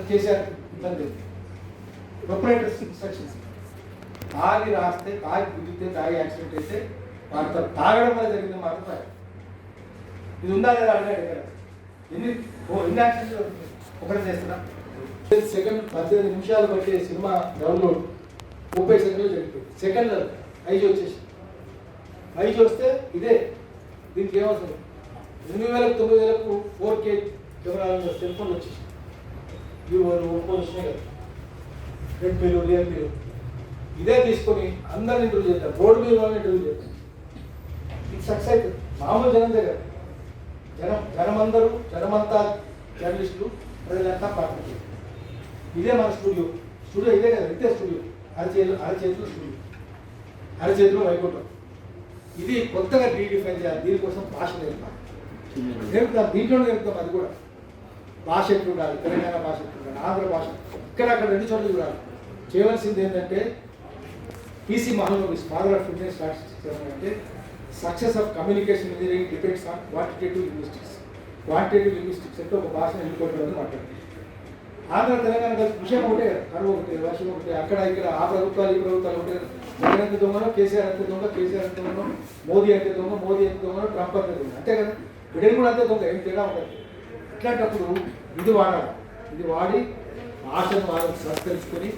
కేసీఆర్ ఇబ్బంది proprietors instructions తాగి రాస్తే తాగి గుద్దితే తాగి యాక్సిడెంట్ అయితే వాటితో తాగడం వల్ల జరిగింది మాత్రం ఇది ఉందా లేదా అడిగాడు ఇక్కడ ఎన్ని యాక్సిడెంట్లు ఒకటే చేస్తున్నా సెకండ్ 18 నిమిషాలు బట్టి సినిమా డౌన్లోడ్ 30 సెకండ్లు జరిగిపోయింది సెకండ్లో 5 వచ్చేసి 5 వస్తే ఇదే దీనికి ఏమవుతుంది 8,000 9,000 4K కెమెరాలు సెల్ ఫోన్ వచ్చేసి ఇవి ఒప్పుకొని వచ్చినాయి కదా రెడ్మీలు రియల్మీలు ఇదే తీసుకొని అందరిని ఇంటర్వ్యూ చేస్తారు బోర్డు మీద వాళ్ళని ఇంటర్వ్యూ చేస్తారు ఇది సక్సెస్ అవుతుంది మామూలు జనం దగ్గర జనమంతా జర్నలిస్టులు ప్రజలంతా పార్టీ ఇదే మన స్టూడియో ఇదే కదా ఇంతే స్టూడియో అరచేతులు స్టూడియో అరచేతులు వైకుంఠం ఇది కొత్తగా రీడిఫైన్ చేయాలి దీనికోసం భాష నేర్పుతాం దీంట్లో నేర్పుతాం అది కూడా భాష ఎట్లు ఉండాలి తెలంగాణ భాష ఎట్లు ఉండాలి ఆంధ్ర భాష అక్కడ 2 చోట్ల చూడాలి చేయవలసింది ఏంటంటే PC Mahalanobis father of Indian statistics అంటే success of communication engineering depends on quantitative linguistics అంటే ఒక భాషను ఎన్నుకోవడం మాట్లాడుతుంది ఆంధ్ర తెలంగాణ కలిసి విషయం ఒకటే కరువు ఒకటే వర్షం ఒకటే అక్కడ ఇక్కడ ఆ ప్రభుత్వాలు ఈ ప్రభుత్వాలు ఒకటే జగన్ ఎంత దొంగనో కేసీఆర్ అంతే దొంగ కేసీఆర్ అంతే దొంగ మోదీ అంతే దొంగ మోదీ ఎంత దొంగనో ట్రంప్ అంతే దొంగ అంతే కదా బిడ్డలు కూడా అంతే దొంగ ఏం తేడా ఉంటుంది ఇట్లాంటప్పుడు ఇది వాడాలి ఇది వాడి భాషను వాళ్ళకి సంస్కరించుకొని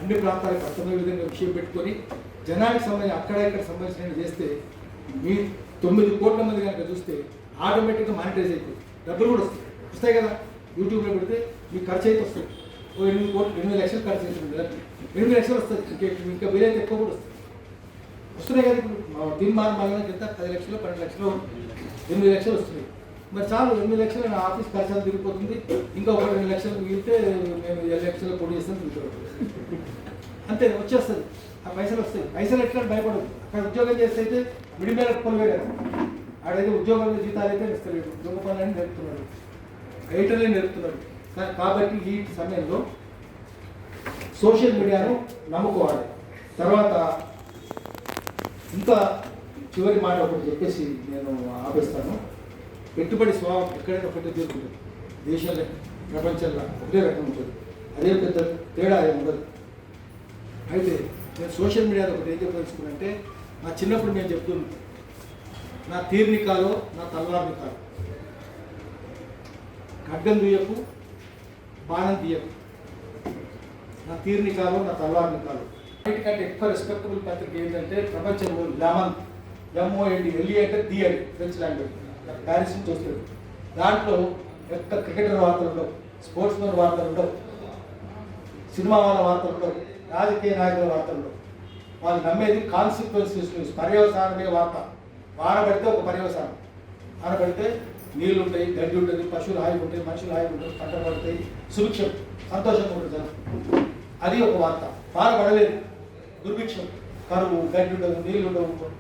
అన్ని ప్రాంతాలకు అర్థమయ్యే విధంగా విషయం పెట్టుకొని జనానికి సంబంధించి అక్కడ ఇక్కడ సంబంధించిన చేస్తే మీ 9 కోట్ల మంది కనుక చూస్తే ఆటోమేటిక్గా మానిటైజ్ అయిపోతుంది డబ్బులు కూడా వస్తాయి కదా యూట్యూబ్లో పెడితే మీకు ఖర్చు అయితే వస్తుంది 8 లక్షలు ఖర్చు అవుతుంది 8 లక్షలు వస్తుంది ఇంకా వీలైతే ఎక్కువ కూడా వస్తున్నాయి కదా ఇప్పుడు దీని మళ్ళీ ఎంత 10 లక్షలు 12 లక్షలు 8 లక్షలు వస్తున్నాయి మరి చాలు 8 లక్షలు నా ఆఫీస్ ఖర్చు తిరిగిపోతుంది ఇంకా ఒక 2 లక్షలు మిగిలితే మేము 7 లక్షలు పొడి చేస్తాం తిరుగుతాం అంతే వచ్చేస్తుంది ఆ పైసలు వస్తాయి పైసలు ఎట్లా భయపడదు అక్కడ ఉద్యోగం చేస్తే అయితే మిడిల్ మీద కొలువే కదా ఆడైతే ఉద్యోగంలో జీతాలు అయితే ఇస్తలేడు ఉద్యోగ పనులని నేర్పుతున్నాడు రైటర్లే నేర్పుతున్నాడు కాబట్టి ఈ సమయంలో సోషల్ మీడియాను నమ్ముకోవాలి తర్వాత ఇంకా చివరి మాట ఒకటి చెప్పేసి నేను ఆపేస్తాను పెట్టుబడి స్వభావం ఎక్కడైనా ఒకటే తీరుకుంటుంది దేశంలో ప్రపంచంలో ఒకటే రకం ఉంటుంది అదే పెద్ద తేడా ఏమి ఉండదు అయితే నేను సోషల్ మీడియాలో ఒకటి ఏం చెప్పదలుచుకున్నానంటే నా చిన్నప్పుడు నేను చెప్తున్నాను నా తీర్ని కాలో నా తల్వార్ని కాదు ఖడ్గం తీయకు బాణం తీయకు నా తీర్ని కాలో నా తల్వార్ని కాదు వీటికంటే ఎక్కువ రెస్పెక్టబుల్ పత్రిక ఏంటంటే ప్రపంచంలో లెమన్ MOND అంటే థియరీ ఫ్రెంచ్ లాంగ్వేజ్ ప్యారిస్ నుంచి వస్తుంది దాంట్లో ఎక్క క్రికెటర్ వార్తలు ఉండవు స్పోర్ట్స్ మెన్ వార్తలు ఉండవు సినిమా వాళ్ళ వార్తలు ఉండవు రాజకీయ నాయకుల వార్తలు ఉండవు వాళ్ళు నమ్మేది కాన్సిక్వెన్సెస్ న్యూస్ పర్యవసానమే వార్త వానబడితే ఒక పర్యవసానం వానబడితే నీళ్ళు ఉంటాయి గడ్డి ఉంటుంది పశువులు హాయిగా ఉంటాయి మనుషులు హాయిగా ఉంటాయి పంటలు పడతాయి సుభిక్షం సంతోషంగా ఉంటుంది జనం అది ఒక వార్త వానబడలేదు దుర్భిక్షం కరువు గడ్డి ఉండదు నీళ్ళు ఉండవు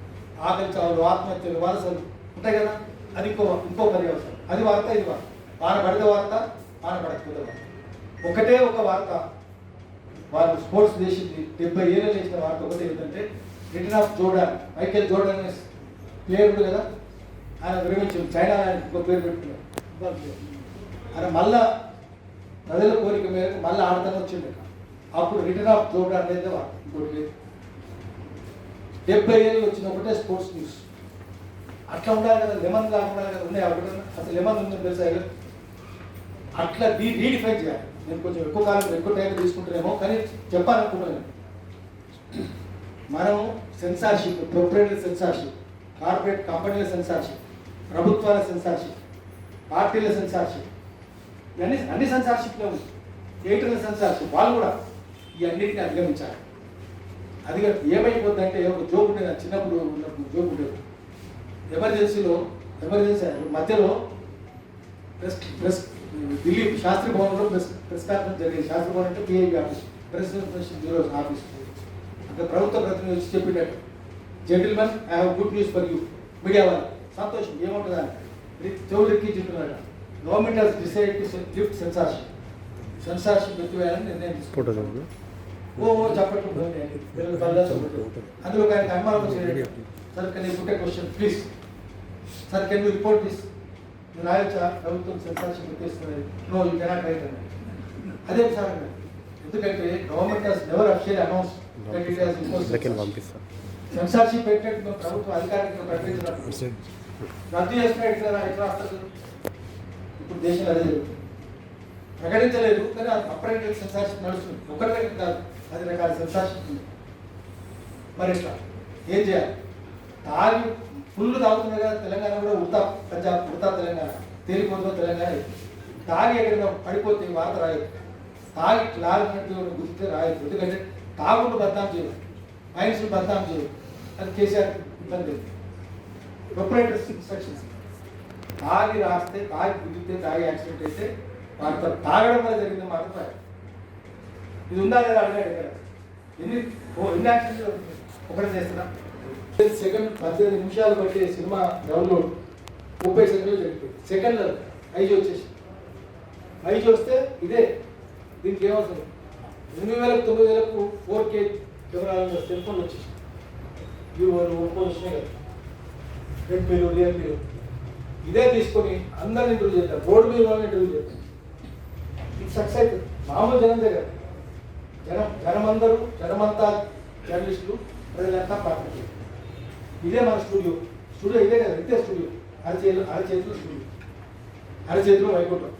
ఆకలి చావులు ఆత్మహత్యలు వలసలు ఉంటాయి కదా అది ఇంకో పర్యవసానం అది వార్త ఇది వార్త వానబడితే వార్త వానబడకపోతే వార్త ఒకటే ఒక వార్త వాళ్ళు స్పోర్ట్స్ చేసింది 70 ఏళ్ళు చేసిన వార్త ఒకటి ఏంటంటే return of Jordan Michael Jordan అనే ప్లేయర్ ఉంది కదా ఆయన విరమించారు చైనా ఇంకో పేరు పెట్టుకున్నారు ఆయన మళ్ళా ప్రజల కోరిక మేరకు మళ్ళీ ఆడతానే వచ్చింది అప్పుడు రిటర్న్ ఆఫ్ జోర్డాన్ లేదా వార్త ఇంకోటి లేదు 70 ఏళ్ళు వచ్చిన ఒకటే స్పోర్ట్స్ న్యూస్ అట్లా ఉండాలి కదా లెమన్ కాకుండా కదా ఉన్నాయి అప్పుడు అసలు లెమన్ ఉందని తెలుసా అట్లా రీడిఫైన్ చేయాలి నేను కొంచెం ఎక్కువ కాలం ఎక్కువ టైం తీసుకుంటానేమో కానీ చెప్పాలనుకుంటున్నాను మనం సెన్సార్షిప్ ప్రొపరేటరీ సెన్సార్షిప్ కార్పొరేట్ కంపెనీల సెన్సార్షిప్ ప్రభుత్వాల సెన్సార్షిప్ పార్టీల సెన్సార్షిప్ ఇవన్నీ అన్ని సెన్సార్షిప్లో ఉంది థియేటర్ల సెన్సార్షిప్ వాళ్ళు కూడా ఈ అన్నింటినీ అధిగమించాలి అది ఏమైపోద్ది అంటే ఒక జోక్ ఉండేది చిన్నప్పుడు ఉన్నప్పుడు జోక్ ఉండేది ఎమర్జెన్సీ మధ్యలో ప్రెస్ ఢిల్లీ శాస్త్రి భవన్లో ప్రెస్ కాన్ఫరెన్స్ జరిగింది శాస్త్రి భవన్ అంటే PIB office president bureau office అంటే ప్రభుత్వ ప్రతినిధి వచ్చి చెప్పినట్టు gentlemen I have good news for you media వాళ్ళు సంతోషం ఏముంటుందా చెవులు ఎక్కించుంటున్నాడు government has decide to lift censorship ఎత్తివేయాలని నిర్ణయం తీసుకుంటారు చెప్పట్టు అందులో ఆయనకి అనుమానం వచ్చింది sir can you put a question please sir can you report this రాయొచ్చా ప్రభుత్వం సెన్సార్షిప్ ఎత్తేస్తున్నది నో యూ కెనాట్ రైట్ అండి అదే సార్ ఎందుకంటే government has never official announce that it has imposed censorship పెట్టినట్టు ప్రభుత్వం అధికారికంగా ప్రకటించినప్పుడు రద్దు చేస్తున్నా ఎట్లా వస్తుంది? ఇప్పుడు దేశంలో అదే ప్రకటించలేదు కానీ అప్రైవేట్ సెన్సార్షిప్ నడుస్తుంది. ఒకరి దగ్గర కాదు, 10 రకాల సెన్సార్షిప్ ఉంది. మరి ఇట్లా ఏం చేయాలి? తాగి ఫుల్ తాగుతున్నారు కదా, తెలంగాణ కూడా ఉడతా పంజాబ్, ఉడతా తెలంగాణ, తేలిపోతుందో తెలంగాణ. తాగి ఎక్కడైనా పడిపోతే వార్త రాయదు, తాగి లాగినట్టు గుర్తితే రాయదు. ఎందుకంటే తాగుండు బద్నాం చేయదు, మైండ్స్ను బద్నాం చేయదు. అది కేసీఆర్ ఇబ్బంది. ప్రొపరేటర్స్ ఇన్స్ట్రక్షన్స్ తాగి రాస్తే, తాగి గుద్దితే, తాగి యాక్సిడెంట్ అయితే వార్త, తాగడం వల్ల జరిగింది మాత్రం రాయదు. ఇది ఉందా లేదా అడిగాడు ఇక్కడ. ఎన్ని యాక్సిడెంట్ ఒకటి చేస్తున్నా. సెకండ్ 18 నిమిషాలు బట్టి సినిమా డౌన్లోడ్ 30 సెకండ్లు జరిగిపోయింది. సెకండ్లో 5 వచ్చేసి 5 వస్తే ఇదే దీనికి ఏమవుతుంది? 8,000 9,000 4K కెమెరాలు సెల్ ఫోన్లు వచ్చేసి ఫోన్ వచ్చినాయి కదా, రెడ్మీలు, రియల్మీలు. ఇదే తీసుకొని అందరిని ఇంటర్వ్యూ చేద్దాం, రోడ్డు మీద వాళ్ళని ఇంటర్వ్యూ చేద్దాం. ఇది సక్సెస్ అవుతుంది. మామూలు జనం దగ్గర జనమంతా జర్నలిస్టులు, ప్రజలంతా పార్టీ. ఇదే మన స్టూడియో ఇదే కదా, ఇదే స్టూడియో. అరచేతులు స్టూడియో, అరచేతులు వైకుంఠం.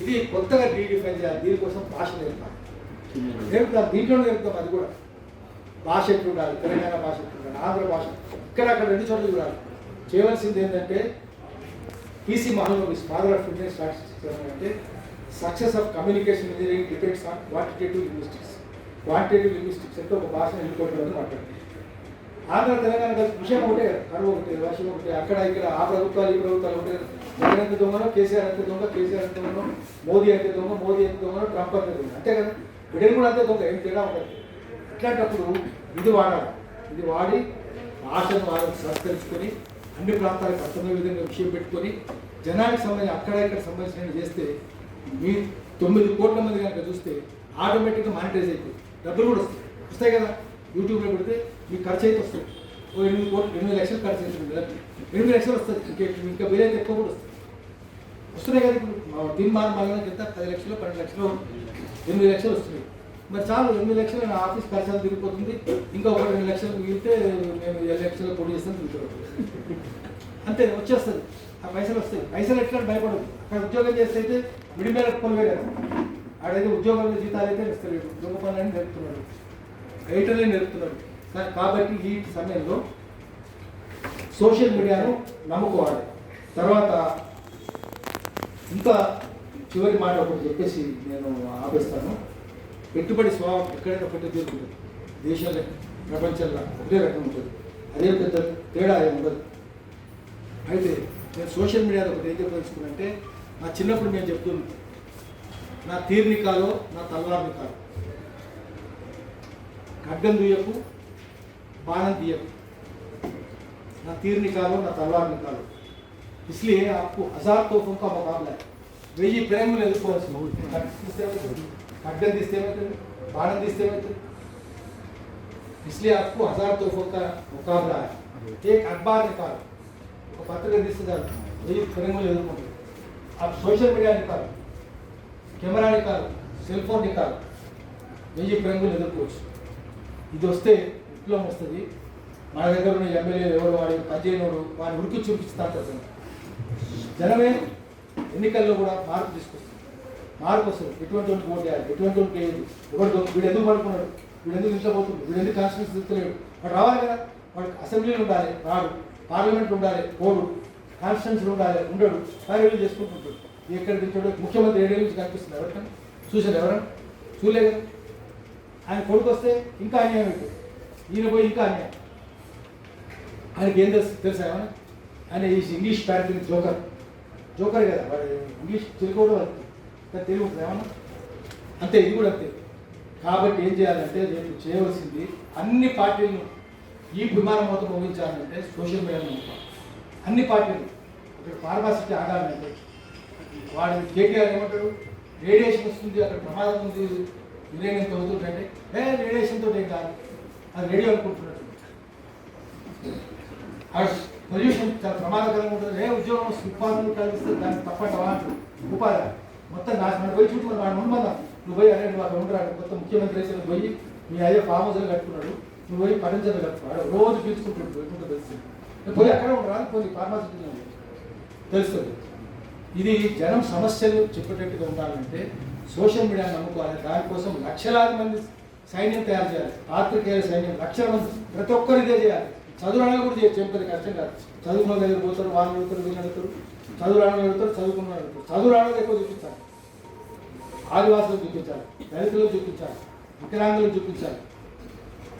ఇది కొత్తగా రీడిఫైన్ చేయాలి. దీనికోసం భాష నేర్పుతాం, దీంట్లోనే నేర్పుతాం. అది కూడా భాష ఎట్లు ఉండాలి, తెలంగాణ భాష ఎట్లు ఉండాలి, ఆంధ్ర భాష, ఇక్కడ అక్కడ 2 చోట్ల చూడాలి. చేయవలసింది ఏంటంటే PC Mahalanobis, father of Indian statistics అంటే success of communication engineering depends on quantitative linguistics. Quantitative linguistics అంటే ఒక భాషను ఎన్నుకోవడం మాట్లాడుతుంది. ఆంధ్ర తెలంగాణ విషయం ఒకటే కదా, కరువు ఒకటి, వర్షం ఒకటి, అక్కడ ఇక్కడ ఆ ప్రభుత్వాలు ఈ ప్రభుత్వాలు ఒకటే. జగన్ ఎంత దొంగనో, కేసీఆర్ ఎంత దొంగ, కేసీఆర్ ఎంత దొంగ, మోదీ ఎంత దొంగ, మోదీ ఎంత దొంగ, ట్రంప్ ఎంత దొంగ, అంతే కదా. బిడ్డలు కూడా అంతే దొంగ, ఏం తేడా ఉంటుంది. ఇట్లాంటప్పుడు ఇది వాడాలి. ఇది వాడి భాషను వాళ్ళకి సంస్కరించుకొని అన్ని ప్రాంతాలకు అర్థమయ్యే విధంగా విషయం పెట్టుకొని జనానికి సంబంధించి అక్కడ ఇక్కడ సంబంధించిన చేస్తే మీ 9 కోట్ల మంది కనుక చూస్తే ఆటోమేటిక్గా మానిటైజ్ అయిపోతుంది. డబ్బులు కూడా వస్తాయి కదా. యూట్యూబ్లో పెడితే మీకు ఖర్చు అయితే వస్తుంది. 8 లక్షలు ఖర్చు అవుతుంది కదా, 8 లక్షలు వస్తుంది. ఇంకా వీలైతే ఎక్కువ కూడా వస్తున్నాయి కదా. ఇప్పుడు దీని మానమాలకి ఎంత 10 లక్షలు 12 లక్షలు 8 లక్షలు వస్తున్నాయి. మరి చాలు, 8 లక్షలు నా ఆఫీస్ ఖర్చాలు తిరిగిపోతుంది. ఇంకా ఒక 2 లక్షలు మిగిలితే మేము 7 లక్షలు పొడి చేస్తాను తిరుగుతాం. అంతే వచ్చేస్తుంది, ఆ పైసలు వస్తాయి. పైసలు ఎట్లా భయపడదు. అక్కడ ఉద్యోగం చేస్తే అయితే మిడి మీద పనులు వేరే, ఆడైతే ఉద్యోగంలో జీతాలు అయితే ఇస్తలేడు, దొంగ పనులని నేర్పుతున్నాడు, రైటర్లే నేర్పుతున్నాడు. కాబట్టి ఈ సమయంలో సోషల్ మీడియాను నమ్ముకోవాలి. తర్వాత ఇంకా చివరి మాట ఒకటి చెప్పేసి నేను ఆపేస్తాను. పెట్టుబడి స్వభావం ఎక్కడైనా ఒకటే తీరుకుంటుంది. దేశంలో ప్రపంచంలో ఒకటే రకం ఉంటుంది, అదే పెద్ద తేడా ఉండదు. అయితే నేను సోషల్ మీడియాలో ఒకటి ఏం చెప్పదలుచుకున్నానంటే, నా చిన్నప్పుడు నేను చెప్తున్నాను, నా తీర్నికాలో నా తల్వార్నికాలో ఖడ్గం తీయకు, బాణం తీయకు, నా తీర్నికాలో నా తల్వార్నికాలో. इसलिए आपको 1000 तोपों का मुकाबला है. 1000 ప్రేమలు ఎదుర్కోవాల్సి ఖడ్గం తీస్తే ఏమవుతుంది, బాణం తీస్తే ఏమవుతుంది. इसलिए आपको 1000 तोपों का मुकाबला है. एक अखबार निकालो, ఒక పత్రిక తీస్తే 1000 ప్రేమలు ఎదుర్కొంటుంది. आप सोशल मीडिया निकालो, కెమెరా నికాలు, సెల్ ఫోన్ నికాలు, 1000 ప్రేమలు ఎదుర్కోవచ్చు. ఇది వస్తే విప్లవం వస్తుంది. మన దగ్గర ఉన్న ఎమ్మెల్యేలు ఎవరు వాడి పనిచేయనోడు వాడిని ఉరికి చూపిస్తాను. జనమే ఎన్నికల్లో కూడా మార్పు తీసుకొస్తుంది, మార్పు వస్తుంది. ఎటువంటి ఓటు వేయాలి, ఎటువంటి ఓటు వేయదు, వీడు ఎందుకు పడుకున్నాడు, వీడు ఎందుకు నిలిచబోతుంది, వీడు ఎందుకు కాన్స్టిట్యూన్సీ తిరుగుతలేడు, వాడు రావాలి కదా. వాడు అసెంబ్లీలు ఉండాలి, రాడు. పార్లమెంట్ ఉండాలి, పోడు. కాన్స్టిట్యూన్సీలు ఉండాలి, ఉండడు. కార్యక్రమాలు చేసుకుంటుంటాడు. ఎక్కడ తింటాడు. ముఖ్యమంత్రి 7 ఏళ్ళ నుంచి కనిపిస్తుంది. ఎవరికైనా చూసారు? ఎవరైనా చూడలే కదా. ఆయన కొడుకు వస్తే ఇంకా అన్యాయం అవుతుంది, ఈయన పోయి ఇంకా అన్యాయం. ఆయనకి ఏం తెలుసా ఏమన్నా? ఆయన ఈ ఇంగ్లీష్ ప్యారెంటింగ్ జోకర్ కదా, వాడు ఇంగ్లీష్ తెలుగుకోవడం వస్తుంది, తెలుగు ఉంటుంది ఏమన్నా. అంతే, ఇది కూడా అంతే. కాబట్టి ఏం చేయాలంటే నేను చేయవలసింది అన్ని పార్టీలను ఈ విమానం మొత్తం ముగించాలంటే సోషల్ మీడియాలో అన్ని పార్టీలు. ఇక్కడ ఫార్మాసిటీ ఆగాలంటే వాడు కేటీఆర్ ఏమంటాడు, రేడియేషన్ వస్తుంది, అక్కడ ప్రమాదం ఉంది, యురేనియం అవుతుందంటే రేడియేషన్ తోటి ఏం కాదు, అది రేడియో అనుకుంటున్నట్టు. పొల్యూషన్ చాలా ప్రమాదకరంగా ఉంటుంది. ఉద్యోగం ఉపాధులు కలిగిస్తే దాన్ని తప్పండి. ఉపాధి మొత్తం నాశనం పోయి చుట్టూ వాడు ఉండమన్నాం. నువ్వు పోయి అరే నువ్వు అక్కడ ఉండరా కొత్త ముఖ్యమంత్రి వేసి నువ్వు పోయి మీ అయ్యే ఫామ్ హౌస్లో కట్టుకున్నాడు, నువ్వు పోయి పడించని కట్టుకున్నాడు, రోజు పీల్చుకుంటుంటాడు ఎటువంటి తెలుస్తుంది, నువ్వు పోయి అక్కడ ఉండరా కొన్ని ఫార్మాసిటీ తెలుస్తుంది. ఇది జనం సమస్యలు చెప్పేటట్టుగా ఉండాలంటే సోషల్ మీడియాని నమ్ముకోవాలి. దానికోసం లక్షలాది మంది సైన్యం తయారు చేయాలి, పాత్రికేయుల సైన్యం లక్షల మంది, ప్రతి ఒక్కరు ఇదే చేయాలి. చదువురాణలు కూడా చేయొచ్చు, ఏం పెద్ద కష్టం కాదు. చదువుకున్న దగ్గర పోతారు, వాళ్ళు వెళ్తారు, వీళ్ళు వెళ్తారు, చదువురాణలు వెళ్తారు, చదువుకున్న వెళ్తారు. చదువురాణలు ఎక్కువ చూపించాలి, ఆదివాసులకు చూపించాలి, దళితులకు చూపించాలి, వికలాంగులకు చూపించాలి,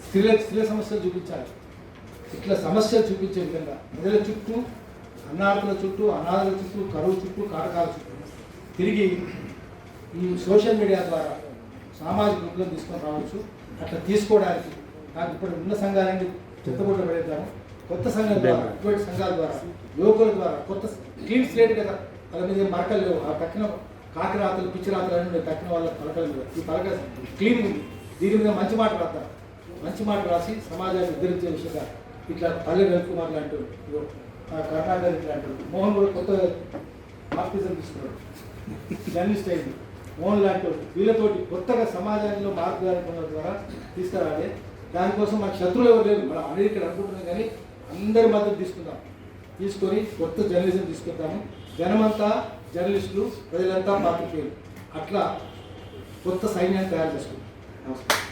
స్త్రీల సమస్యలు చూపించాలి. ఇట్లా సమస్యలు చూపించే విధంగా ప్రజల చుట్టూ, అన్నార్థుల చుట్టూ, అనాథల చుట్టూ, కరువు చుట్టూ, కాటకాల చుట్టూ తిరిగి ఈ సోషల్ మీడియా ద్వారా సామాజిక వృద్ధులను తీసుకొని రావచ్చు. అట్లా తీసుకోవడానికి నాకు ఇప్పుడు ఉన్న సంఘాలన్నీ చెత్తబుట్ట పెడతాను. కొత్త సంఘాల ద్వారా, ఇటువంటి సంఘాల ద్వారా, యువకుల ద్వారా కొత్త క్లీన్ స్లేట్ కదా, వాళ్ళ మీద మరకలు లేవు. ఆ తక్కిన కాకిరాతలు, పిచ్చిరాతలు అన్నీ తక్కిన వాళ్ళ పలకలు లేవు. ఈ పలక క్లీన్ ఉంది, దీని మీద మంచి మాట రాస్తాను. మంచి మాట రాసి సమాజాన్ని ఉద్ధరించే విషయంగా ఇట్లా పల్లె రవికుమార్ లాంటి కర్ణాటక ఇట్లాంటి మోహన్ కూడా కొత్త ఆఫీసర్ తీసుకున్నాడు, జర్నలిస్ట్ అయింది. మోహన్ లాంటి వీళ్ళతోటి కొత్తగా సమాజంలో మార్గదర్శకం ద్వారా తీసుకురావాలి. దానికోసం మనకు శత్రువులు ఎవరు లేరు, మనం అమెరికా అనుకుంటున్నాం, కానీ అందరి మద్దతు తీసుకొని కొత్త జర్నలిజం తీసుకొద్దాము. జనమంతా జర్నలిస్టులు, ప్రజలంతా పాత్రికేయులు, అట్లా కొత్త సైన్యాన్ని తయారు చేసుకుంటాం. నమస్కారం.